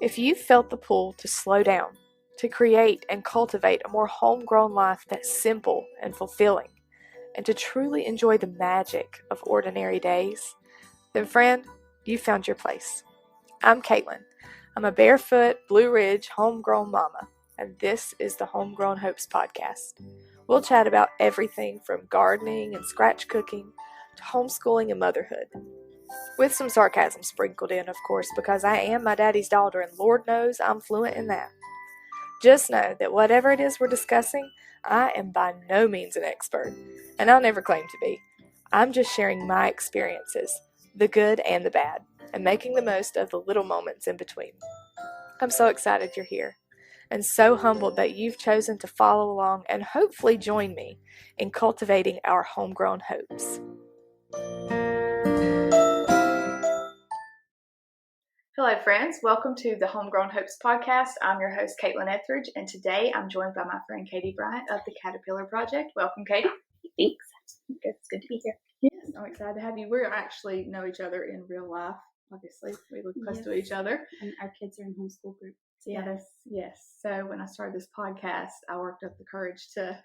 If you've felt the pull to slow down, to create and cultivate a more homegrown life that's simple and fulfilling, and to truly enjoy the magic of ordinary days, then friend, you found your place. I'm Caitlin. I'm a barefoot, Blue Ridge, homegrown mama, and this is the Homegrown Hopes podcast. We'll chat about everything from gardening and scratch cooking to homeschooling and motherhood. With some sarcasm sprinkled in, of course, because I am my daddy's daughter and Lord knows I'm fluent in that. Just know that whatever it is we're discussing, I am by no means an expert, and I'll never claim to be. I'm just sharing my experiences, the good and the bad, and making the most of the little moments in between. I'm so excited you're here, and so humbled that you've chosen to follow along and hopefully join me in cultivating our homegrown hopes. Hello friends, welcome to the Homegrown Hopes podcast. I'm your host Caitlin Etheridge, and today I'm joined by my friend Katie Bryant of the Caterpillar Project. Welcome, Katie. Thanks. It's good to be here. Yes, I'm excited to have you. We actually know each other in real life. Obviously, we live close to each other. And our kids are in homeschool group together. Yes. So when I started this podcast, I worked up the courage to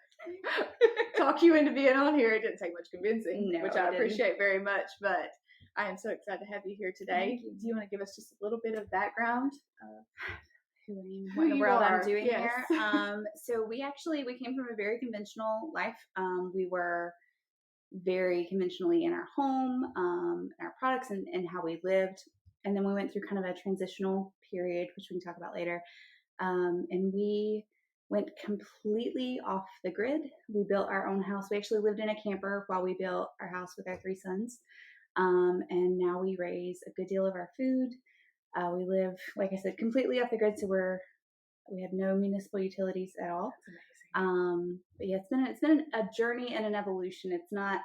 talk you into being on here. It didn't take much convincing, which I appreciate very much, but I am so excited to have you here today. Do you want to give us just a little bit of background of who I am, what in the world I'm doing here? So we came from a very conventional life. We were very conventionally in our home, our products and how we lived. And then we went through kind of a transitional period, which we can talk about later. And we went completely off the grid. We built our own house. We actually lived in a camper while we built our house with our 3 sons. And now we raise a good deal of our food. We live, like I said, completely off the grid. So we have no municipal utilities at all. That's amazing. But yeah, it's been a journey and an evolution. It's not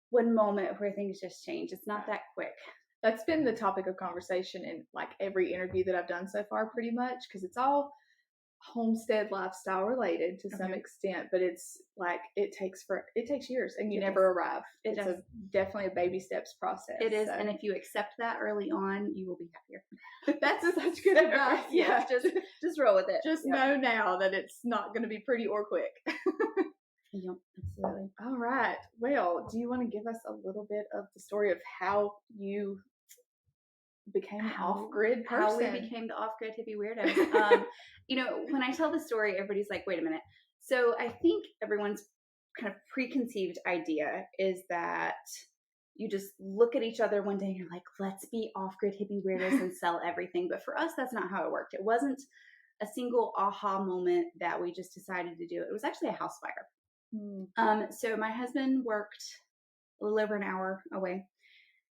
one moment where things just change. It's not that quick. That's been the topic of conversation in like every interview that I've done so far, pretty much, because it's all homestead lifestyle related to some extent, but it's like it takes years, and you never arrive. It's definitely a baby steps process. It is, and if you accept that early on, you will be happier. That's such good advice. Yeah, just roll with it. Just know now that it's not going to be pretty or quick. Yep, absolutely. All right. Well, do you want to give us a little bit of the story of how you became an off-grid person? How we became the off-grid hippie weirdos. When I tell the story, everybody's like, wait a minute. So I think everyone's kind of preconceived idea is that you just look at each other one day and you're like, let's be off-grid hippie weirdos and sell everything. But for us, that's not how it worked. It wasn't a single aha moment that we just decided to do. It was actually a house fire. So my husband worked a little over an hour away.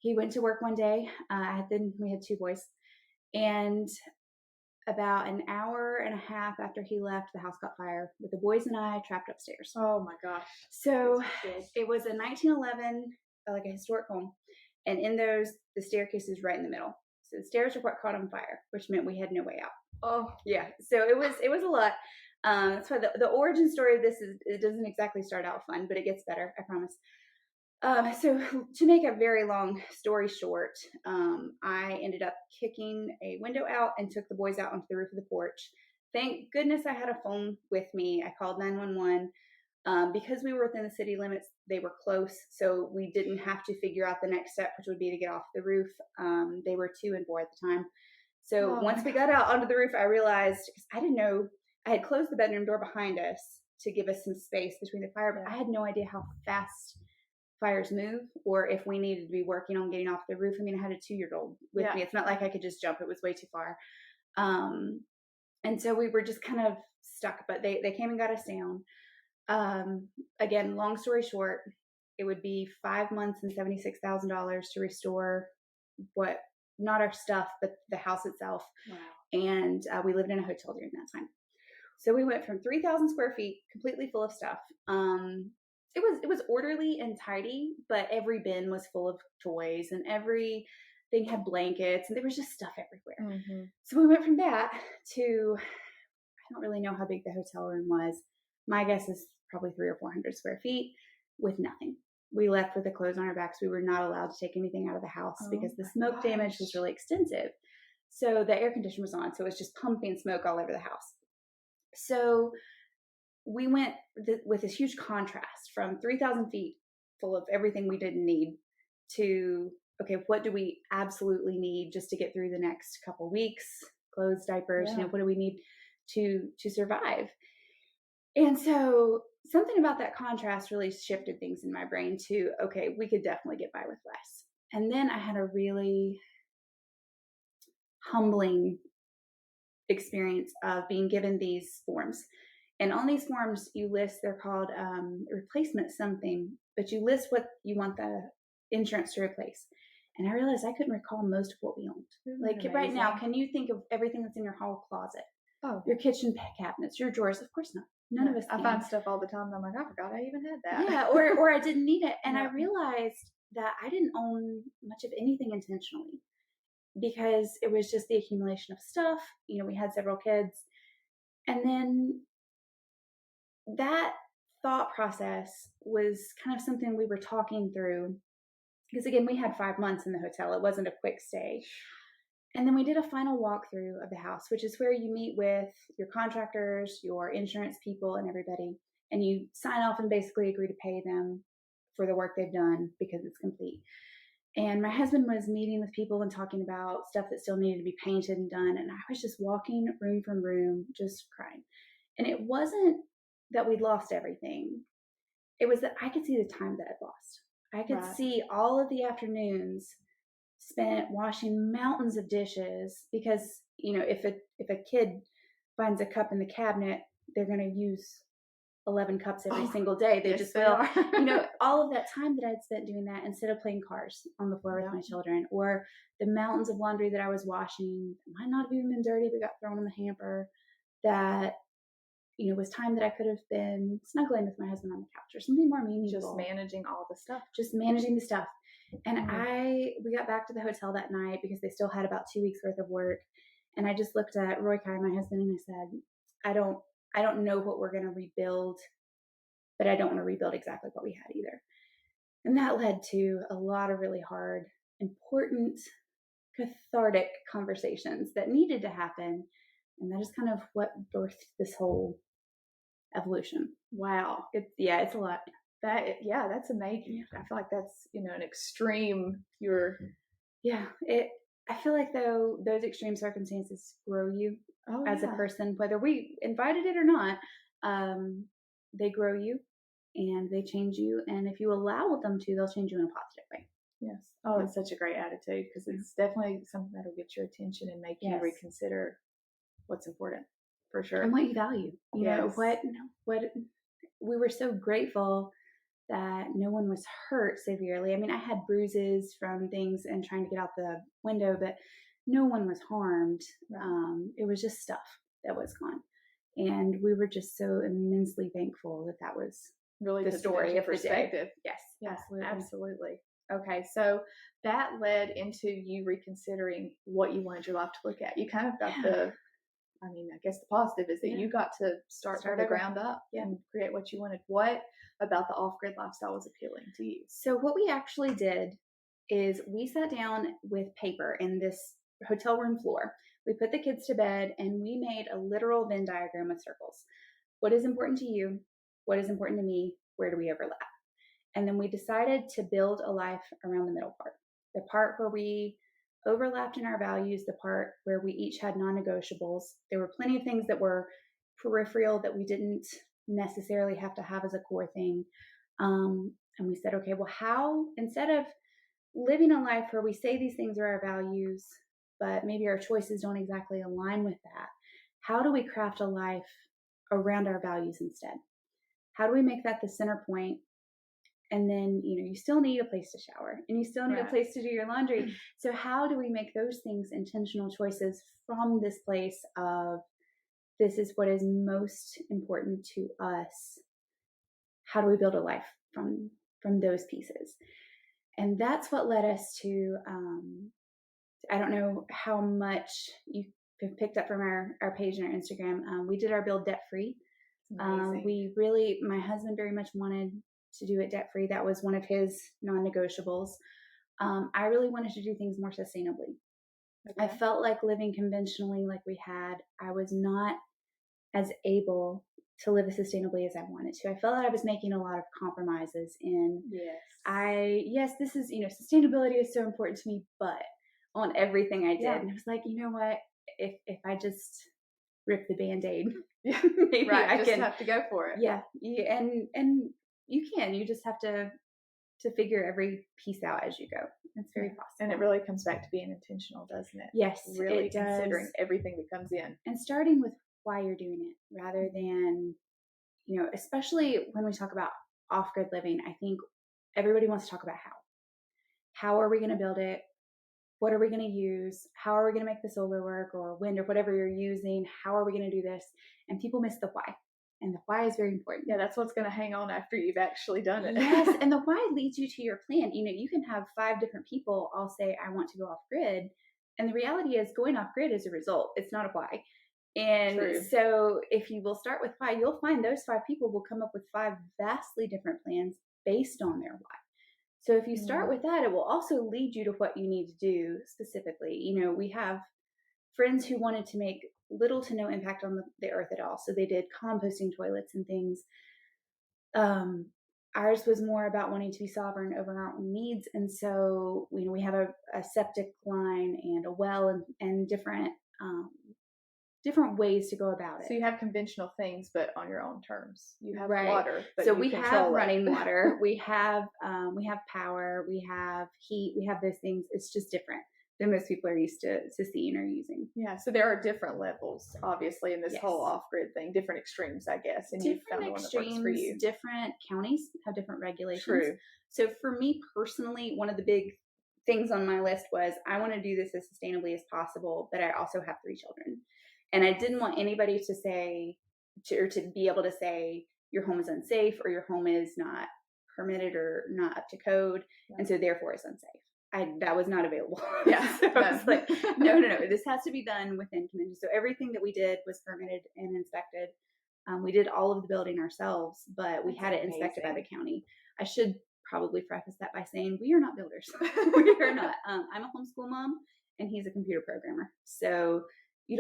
He went to work one day. We had 2 boys, and about an hour and a half after he left, the house caught fire with the boys and I trapped upstairs. Oh my gosh. So it was a 1911, like a historic home. And in those, the staircase is right in the middle. So the stairs were what caught on fire, which meant we had no way out. Oh yeah. So it was a lot. That's why the origin story of this it doesn't exactly start out fun, but it gets better, I promise. So to make a very long story short, I ended up kicking a window out and took the boys out onto the roof of the porch. Thank goodness I had a phone with me. I called 911. Because we were within the city limits, they were close, so we didn't have to figure out the next step, which would be to get off the roof. They were 2 and 4 at the time. So once we got out onto the roof, I realized, because I didn't know, I had closed the bedroom door behind us to give us some space between the fire, but I had no idea how fast fires move, or if we needed to be working on getting off the roof. I mean, I had a 2-year-old with me. It's not like I could just jump. It was way too far. And so we were just kind of stuck, but they came and got us down. Again, long story short, it would be 5 months and $76,000 to restore not our stuff, but the house itself. Wow. And we lived in a hotel during that time. So we went from 3,000 square feet, completely full of stuff. It was orderly and tidy, but every bin was full of toys and everything had blankets and there was just stuff everywhere. Mm-hmm. So we went from that to, I don't really know how big the hotel room was. My guess is probably 300 or 400 square feet with nothing. We left with the clothes on our backs. We were not allowed to take anything out of the house because the smoke damage was really extensive. So the air conditioner was on, so it was just pumping smoke all over the house. So we went with this huge contrast from 3,000 feet full of everything we didn't need to, okay, what do we absolutely need just to get through the next couple weeks? Clothes, diapers, what do we need to survive? And so something about that contrast really shifted things in my brain to, okay, we could definitely get by with less. And then I had a really humbling experience of being given these forms. And on these forms, you list, they're called replacement something, but you list what you want the insurance to replace. And I realized I couldn't recall most of what we owned. Like right now, can you think of everything that's in your hall closet? Oh, your kitchen cabinets, your drawers? Of course not. None of us can. I find stuff all the time. And I'm like, I forgot I even had that. Yeah, or I didn't need it. And I realized that I didn't own much of anything intentionally because it was just the accumulation of stuff. We had several kids. And then that thought process was kind of something we were talking through because, again, we had 5 months in the hotel. It wasn't a quick stay. And then we did a final walkthrough of the house, which is where you meet with your contractors, your insurance people, and everybody. And you sign off and basically agree to pay them for the work they've done because it's complete. And my husband was meeting with people and talking about stuff that still needed to be painted and done. And I was just walking room from room, just crying. And it wasn't that we'd lost everything. It was that I could see the time that I'd lost. I could see all of the afternoons spent washing mountains of dishes because, if a kid finds a cup in the cabinet, they're going to use 11 cups every single day. They just will. All of that time that I'd spent doing that instead of playing cars on the floor with my children, or the mountains of laundry that I was washing that might not have even been dirty but got thrown in the hamper, that was time that I could have been snuggling with my husband on the couch or something more meaningful. Just managing all the stuff. Just managing the stuff. And we got back to the hotel that night because they still had about 2 weeks worth of work. And I just looked at Roy Kai, my husband, and I said, I don't know what we're going to rebuild, but I don't want to rebuild exactly what we had either. And that led to a lot of really hard, important, cathartic conversations that needed to happen. And that is kind of what birthed this whole evolution. Wow. It's a lot. That's amazing. I feel like that's, an extreme, I feel like though those extreme circumstances grow you as a person, whether we invited it or not, they grow you and they change you. And if you allow them to, they'll change you in a positive way. Yes. Oh, it's such a great attitude because it's definitely something that'll get your attention and make you reconsider what's important, for sure. And what you value. You know, what we were so grateful that no one was hurt severely. I mean, I had bruises from things and trying to get out the window, but no one was harmed. It was just stuff that was gone. And we were just so immensely thankful that was really the story of perspective. Yes, absolutely. Okay, so that led into you reconsidering what you wanted your life to look at. You kind of got I guess the positive is that you got to start from the ground up and create what you wanted. What about the off-grid lifestyle was appealing to you? So what we actually did is we sat down with paper in this hotel room floor. We put the kids to bed and we made a literal Venn diagram with circles. What is important to you? What is important to me? Where do we overlap? And then we decided to build a life around the middle part. The part where we overlapped in our values, the part where we each had non-negotiables. There were plenty of things that were peripheral that we didn't necessarily have to have as a core thing. And we said, okay, well, how, instead of living a life where we say these things are our values, but maybe our choices don't exactly align with that, how do we craft a life around our values instead? How do we make that the center point? And then, you still need a place to shower and you still need a place to do your laundry. So how do we make those things intentional choices from this place of this is what is most important to us? How do we build a life from those pieces? And that's what led us to, I don't know how much you have picked up from our page and our Instagram. We did our build debt free. My husband very much wanted to do it debt free. That was one of his non-negotiables. I really wanted to do things more sustainably. Okay. I felt like living conventionally like we had, I was not as able to live as sustainably as I wanted to. I felt that I was making a lot of compromises in yes, this is, sustainability is so important to me, but on everything I did. Yeah. And I was like, you know what? If I just rip the Band-Aid, Yeah. maybe Right. I Just can have to go for it. Yeah. And you just have to figure every piece out as you go. It's very possible. And it really comes back to being intentional, doesn't it? Yes, Really it does. considering everything that comes in. And starting with why you're doing it rather than, especially when we talk about off-grid living, I think everybody wants to talk about how. How are we going to build it? What are we going to use? How are we going to make the solar work or wind or whatever you're using? How are we going to do this? And people miss the why. And the why is very important. Yeah, that's what's going to hang on after you've actually done it. Yes, and the why leads you to your plan. You can have 5 different people all say, I want to go off grid. And the reality is going off grid is a result. It's not a why. And True. So if you will start with why, you'll find those 5 people will come up with 5 vastly different plans based on their why. So if you start with that, it will also lead you to what you need to do specifically. We have friends who wanted to make little to no impact on the earth at all. So they did composting toilets and things. Ours was more about wanting to be sovereign over our own needs. And so, we have a septic line and a well and different ways to go about it. So you have conventional things, but on your own terms. You have Right. water, but so you we control have it. running water. We have power. We have heat. We have those things. It's just different than most people are used to seeing or using. Yeah, so there are different levels, obviously, in this Yes. whole off-grid thing, different extremes, I guess, and you've found the one that works for you. Different counties have different regulations. True. So for me personally, one of the big things on my list was I want to do this as sustainably as possible, but I also have 3 children. And I didn't want anybody to say, or to be able to say, your home is unsafe or your home is not permitted or not up to code, and so therefore it's unsafe. That was not available. Yeah. So I was like, no. This has to be done within convention. So everything that we did was permitted and inspected. We did all of the building ourselves, but we had it inspected by the county. I should probably preface that by saying we are not builders. We are not. I'm a homeschool mom, and he's a computer programmer. So you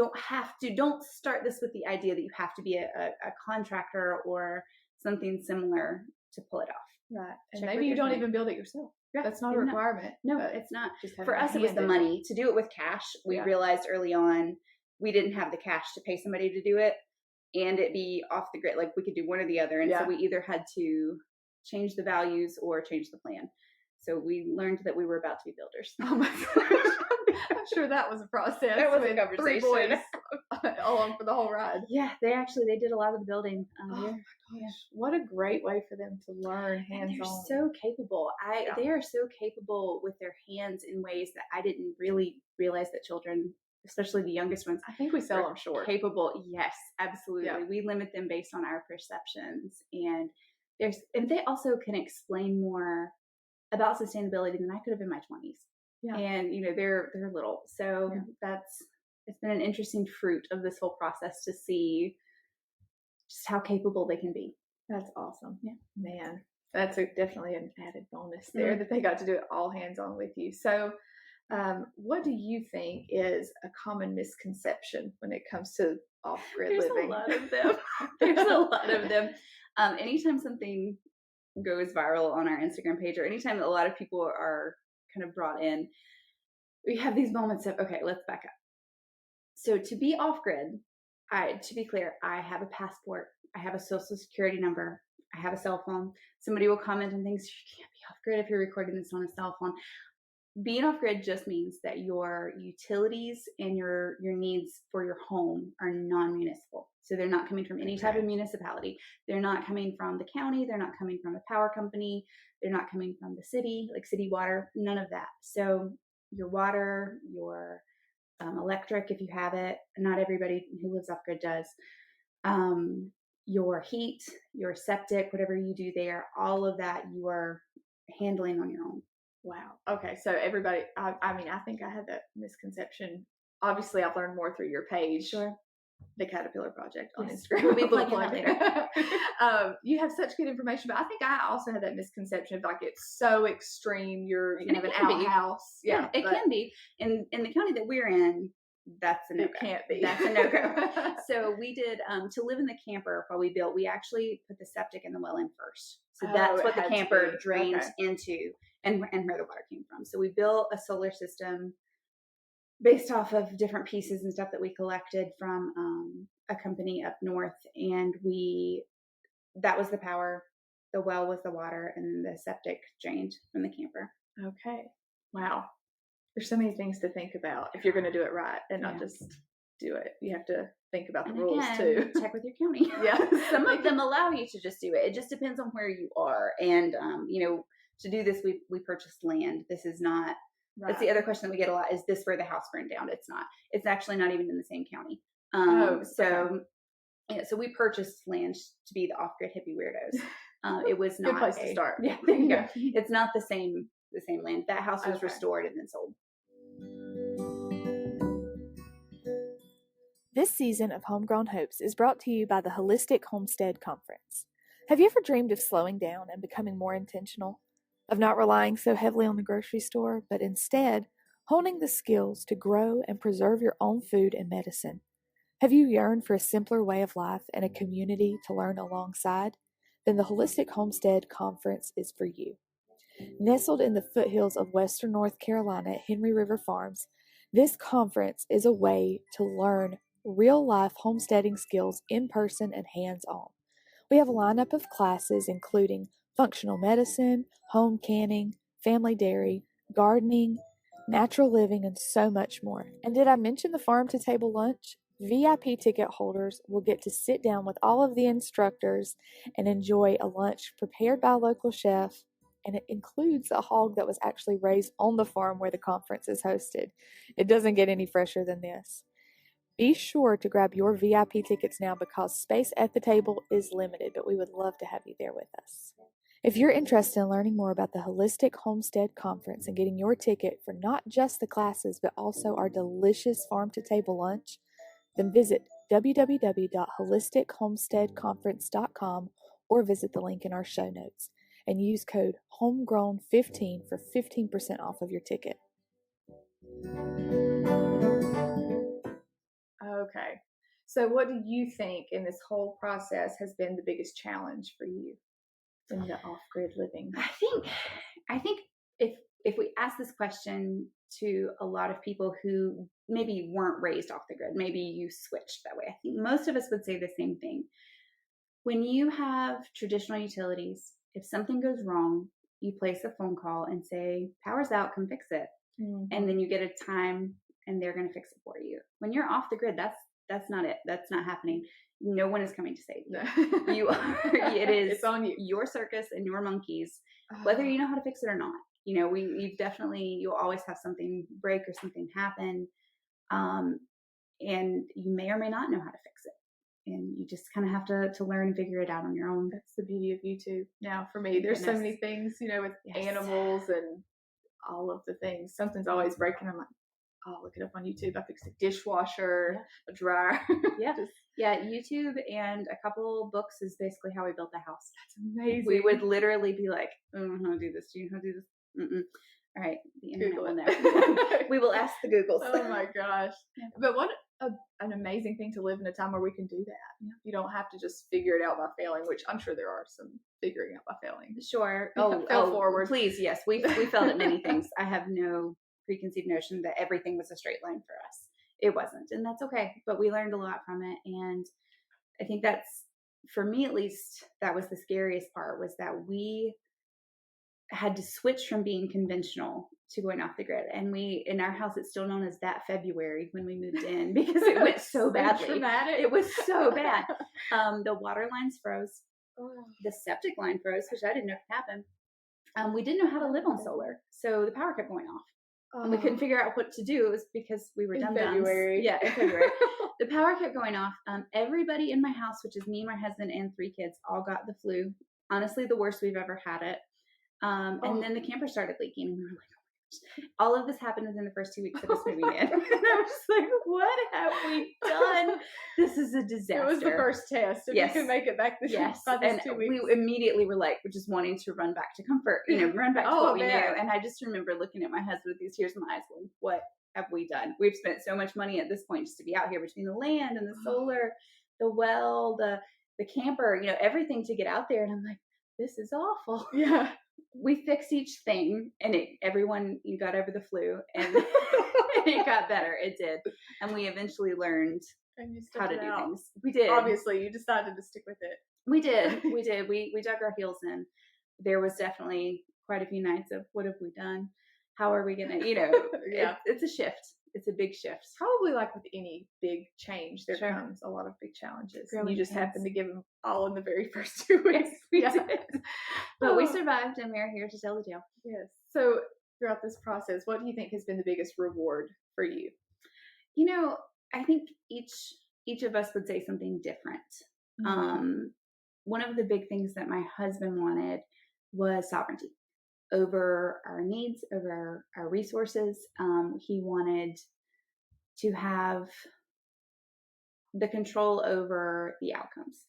don't start this with the idea that you have to be a contractor or something similar to pull it off. Right. And maybe you don't even build it yourself. Yeah, that's not a requirement. No, it's not. For us, it was the money to do it with cash. We realized early on we didn't have the cash to pay somebody to do it and it be off the grid. Like we could do one or the other. And so we either had to change the values or change the plan. So we learned that we were about to be builders. Oh my gosh. I'm sure that was a process. That was a conversation. 3 boys along for the whole ride. Yeah, they did a lot of the building. Oh my gosh. What a great way for them to learn hands-on. They're so capable. They are so capable with their hands in ways that I didn't really realize that children, especially the youngest ones, I think we sell them short. Capable. Yes, absolutely. Yeah. We limit them based on our perceptions, and they also can explain more about sustainability than I could have in my 20s. Yeah. And they're little. So it's been an interesting fruit of this whole process to see just how capable they can be. That's awesome. Yeah. Man, that's definitely an added bonus there that they got to do it all hands-on with you. So what do you think is a common misconception when it comes to off-grid living? There's a lot of them. There's a lot of them. Anytime something goes viral on our Instagram page, or anytime a lot of people are kind of brought in, we have these moments of, okay, let's back up. So to be off-grid, to be clear, I have a passport, I have a social security number, I have a cell phone. Somebody will comment on things, you can't be off-grid if you're recording this on a cell phone. Being off-grid just means that your utilities and your needs for your home are non-municipal. So they're not coming from any type of municipality. They're not coming from the county. They're not coming from a power company. They're not coming from the city, like city water, none of that. So your water, your electric, if you have it, not everybody who lives off-grid does, your heat, your septic, whatever you do there, all of that you are handling on your own. Wow. Okay. So everybody, I think I had that misconception. Obviously, I've learned more through your page. Sure. the Caterpillar Project on Yes. Instagram. We'll be Little plugging plug that there. You have such good information, but I think I also had that misconception of like it's so extreme. You have an outhouse. Yeah, it can be. In the county that we're in, that's a no-go. It can't be. That's a no-go. So we did, to live in the camper while we built, we actually put the septic and the well in first. So that's what the camper drained into and where the water came from. So we built a solar system based off of different pieces and stuff that we collected from a company up north. And that was the power, the well was the water, and the septic drained from the camper. Okay. Wow. There's so many things to think about if you're going to do it right and not just do it. You have to think about the rules too. Check with your county. Yeah. Some of them allow you to just do it. It just depends on where you are. And, to do this, we purchased land. This is not, that's the other question that we get a lot. Is this where the house burned down? It's not. It's actually not even in the same county. So we purchased land to be the off-grid hippie weirdos. It was not good place to start. Yeah, there you go. It's not the same land. That house was restored and then sold. This season of Homegrown Hopes is brought to you by the Holistic Homestead Conference. Have you ever dreamed of slowing down and becoming more intentional? Of not relying so heavily on the grocery store, but instead honing the skills to grow and preserve your own food and medicine? Have you yearned for a simpler way of life and a community to learn alongside? Then the Holistic Homestead Conference is for you. Nestled in the foothills of western North Carolina at Henry River Farms, this conference is a way to learn real-life homesteading skills in person and hands-on. We have a lineup of classes including functional medicine, home canning, family dairy, gardening, natural living, and so much more. And did I mention the farm-to-table lunch? VIP ticket holders will get to sit down with all of the instructors and enjoy a lunch prepared by a local chef, and it includes a hog that was actually raised on the farm where the conference is hosted. It doesn't get any fresher than this. Be sure to grab your VIP tickets now because space at the table is limited, but we would love to have you there with us. If you're interested in learning more about the Holistic Homestead Conference and getting your ticket for not just the classes, but also our delicious farm-to-table lunch, then visit www.holistichomesteadconference.com or visit the link in our show notes and use code HOMEGROWN15 for 15% off of your ticket. Okay. So what do you think in this whole process has been the biggest challenge for you in the off-grid living? I think if we ask this question to a lot of people who maybe weren't raised off the grid, maybe you switched that way, I think most of us would say the same thing. When you have traditional utilities, if something goes wrong, you place a phone call and say, power's out, come fix it. Mm-hmm. And then you get a time and they're going to fix it for you. When you're off the grid, that's not it. That's not happening. No one is coming to save you. It is it's on you. Your circus and your monkeys, whether you know how to fix it or not. You'll always have something break or something happen. And you may or may not know how to fix it. And you just kind of have to learn and figure it out on your own. That's the beauty of YouTube. Now, for me, there's so many things, with animals and all of the things. Something's always breaking. I'm like, I'll look it up on YouTube. I fixed a dishwasher, a dryer. YouTube and a couple books is basically how we built the house. That's amazing. We would literally be like, I don't know how to do this. Do you know how to do this? Mm-mm. All right, the internet will know. We will ask the Googles. Oh my gosh. Yeah. But what an amazing thing to live in a time where we can do that. Yeah. You don't have to just figure it out by failing, which I'm sure there are some figuring out by failing. Sure. Fail forward. Please, yes. We failed at many things. I have no preconceived notion that everything was a straight line for us. It wasn't, and that's okay. But we learned a lot from it, and I think that's, for me at least, that was the scariest part, was that we had to switch from being conventional to going off the grid. And in our house, it's still known as that February when we moved in, because it went so badly. Traumatic. It was so bad. The water lines froze. The septic line froze, which I didn't know could happen. We didn't know how to live on solar, so the power kept going off. And we couldn't figure out what to do. It was because we were dum-dums. February. Yeah, in February. The power kept going off. Everybody in my house, which is me, my husband, and 3 kids, all got the flu. Honestly, the worst we've ever had it. And then the camper started leaking. And we were like, All of this happened within the first 2 weeks of us moving in. And I was just like, what have we done? This is a disaster. It was the first test. If you can make it back by this 2 weeks. We immediately were like, we're just wanting to run back to comfort, run back to what we knew. And I just remember looking at my husband with these tears in my eyes going, what have we done? We've spent so much money at this point just to be out here between the land and the solar, the well, the camper, everything to get out there. And I'm like, this is awful. Yeah. We fixed each thing, and everyone got over the flu, and it got better. It did. And we eventually learned how to do things. We did. Obviously, you decided to stick with it. We did. We did. We dug our heels in. There was definitely quite a few nights of, what have we done? How are we going to, it's a shift. It's a big shift. Probably like with any big change, there comes a lot of big challenges. And you just happen to give them all in the very first 2 weeks. Yes, we did. But we survived, and we're here to tell the tale. Yes. So throughout this process, what do you think has been the biggest reward for you? I think each of us would say something different. Mm-hmm. One of the big things that my husband wanted was sovereignty over our needs, over our resources. He wanted to have the control over the outcomes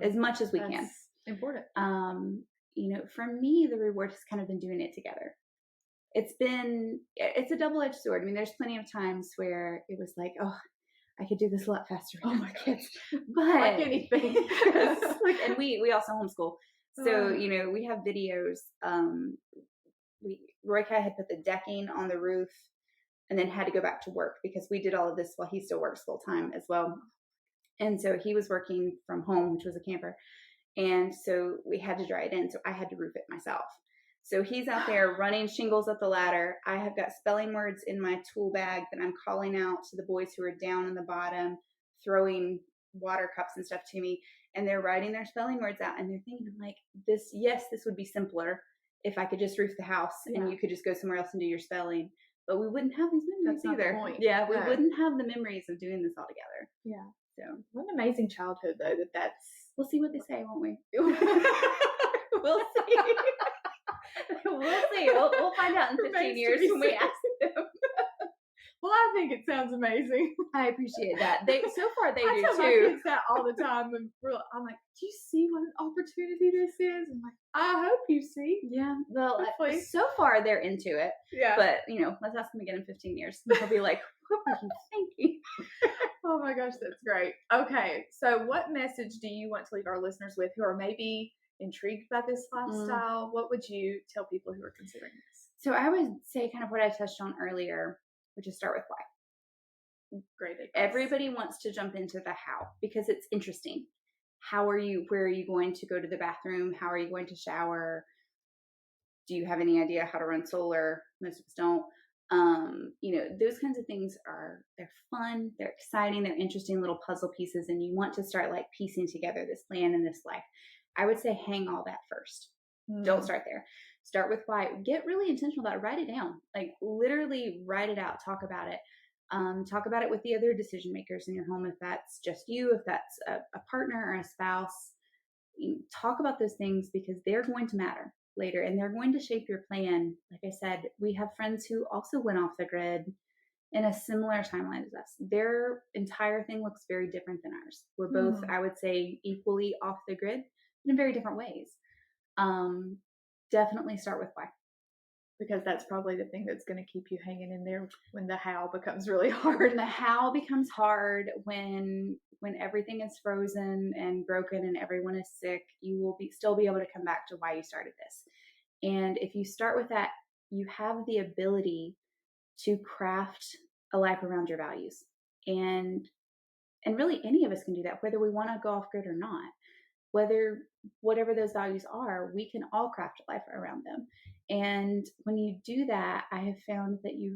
as much as we can. Important. For me, the reward has kind of been doing it together. It's a double-edged sword. I mean, there's plenty of times where it was like, oh, I could do this a lot faster with my kids. But like anything. And we also homeschool. So, we have videos. Roy-Kai had put the decking on the roof and then had to go back to work because we did all of this while he still works full time as well. And so he was working from home, which was a camper. And so we had to dry it in. So I had to roof it myself. So he's out there running shingles up the ladder. I have got spelling words in my tool bag that I'm calling out to the boys who are down on the bottom, throwing water cups and stuff to me. And they're writing their spelling words out. And they're thinking, I'm like, this would be simpler if I could just roof the house and you could just go somewhere else and do your spelling. But we wouldn't have these memories either. Yeah, we wouldn't have the memories of doing this all together. Yeah. So what an amazing childhood, though, that's... We'll see what they say, won't we? We'll see. We'll see. We'll find out in 15 years when we ask them. Well, I think it sounds amazing. I appreciate that. So far they do tell too. My kids that all the time, and I'm like, "Do you see what an opportunity this is?" I'm like, "I hope you see." Yeah. Well, so far they're into it. Yeah. But let's ask them again in 15 years. They'll be like, "What were you thinking?" Oh my gosh, that's great. Okay, so what message do you want to leave our listeners with who are maybe intrigued by this lifestyle? What would you tell people who are considering this? So I would say kind of what I touched on earlier, which is start with why. Great advice. Everybody wants to jump into the how because it's interesting. Where are you going to go to the bathroom? How are you going to shower? Do you have any idea how to run solar? Most of us don't. Those kinds of things they're fun, they're exciting, they're interesting little puzzle pieces, and you want to start like piecing together this plan and this life. I would say hang all that first. Don't start there. Start with why. Get really intentional about it. Write it down. Like literally write it out. Talk about it. Talk about it with the other decision makers in your home. If that's just you, if that's a partner or a spouse, talk about those things because they're going to matter later and they're going to shape your plan. Like I said, we have friends who also went off the grid in a similar timeline as us. Their entire thing looks very different than ours. We're both, I would say, equally off the grid in very different ways. Definitely start with why. Because that's probably the thing that's going to keep you hanging in there when the how becomes really hard. When the how becomes hard, when everything is frozen and broken and everyone is sick, you will still be able to come back to why you started this. And if you start with that, you have the ability to craft a life around your values. And really any of us can do that, whether we want to go off grid or not. Whatever those values are, we can all craft a life around them. And when you do that, I have found that you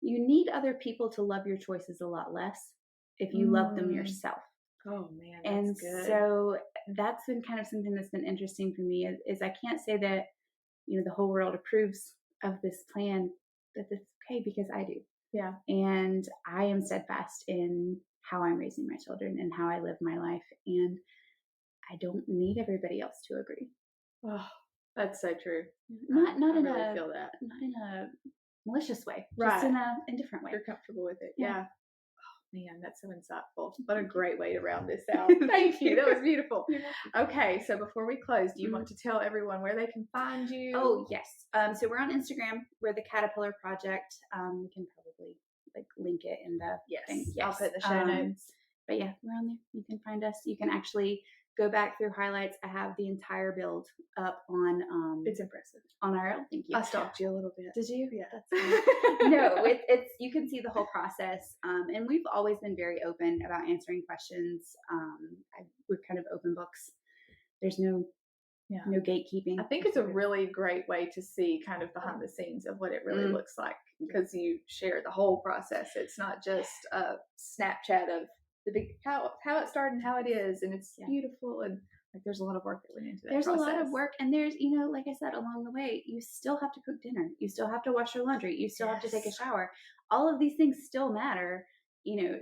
need other people to love your choices a lot less if you love them yourself. Oh man, that's good. So that's been kind of something that's been interesting for me is I can't say that, the whole world approves of this plan, that it's okay because I do. Yeah. And I am steadfast in how I'm raising my children and how I live my life. And I don't need everybody else to agree. Oh, That's so true. Not I in really a feel that. not in a malicious way, Right. just in a different way. You're comfortable with it. Yeah. Oh, man, that's so insightful. What a great way to round this out. Thank you. That was beautiful. Okay, so before we close, do you want to tell everyone where they can find you? Oh, yes. So we're on Instagram. We're the Caterpillar Project. We can probably link it in the thing. Yes. I'll put in the show notes. But yeah, we're on there. You can find us. You can actually go back through highlights. I have the entire build up on. It's impressive. On our. Thank you. I stalked you a little bit. Did you? Yeah. That's fine. No, it's you can see the whole process. And we've always been very open about answering questions. We're kind of open books. There's no gatekeeping. I think it's a really great way to see kind of behind the scenes of what it really looks like, because you share the whole process. It's not just a Snapchat of the big how it started and how it is, and it's beautiful, and there's a lot of work that went into that. There's process. a lot of work, and there's like I said, along the way, you still have to cook dinner, you still have to wash your laundry, you still have to take a shower. All of these things still matter,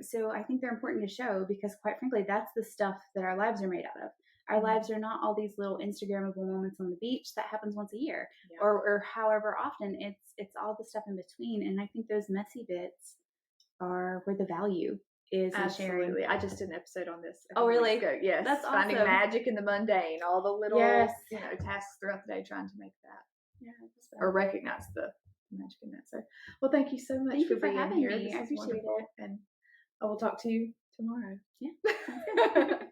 So I think they're important to show, because quite frankly, that's the stuff that our lives are made out of. Our lives are not all these little Instagrammable moments on the beach that happens once a year, or however often. It's all the stuff in between, and I think those messy bits are where the value is. Absolutely. In sharing. I just did an episode on this. Oh, really? Yes. That's awesome. Finding magic in the mundane, all the little tasks throughout the day, trying to make that. Or recognize the magic in that. So, well, thank you so much for having here. me. I appreciate it. And I will talk to you tomorrow. Yeah. Sounds good.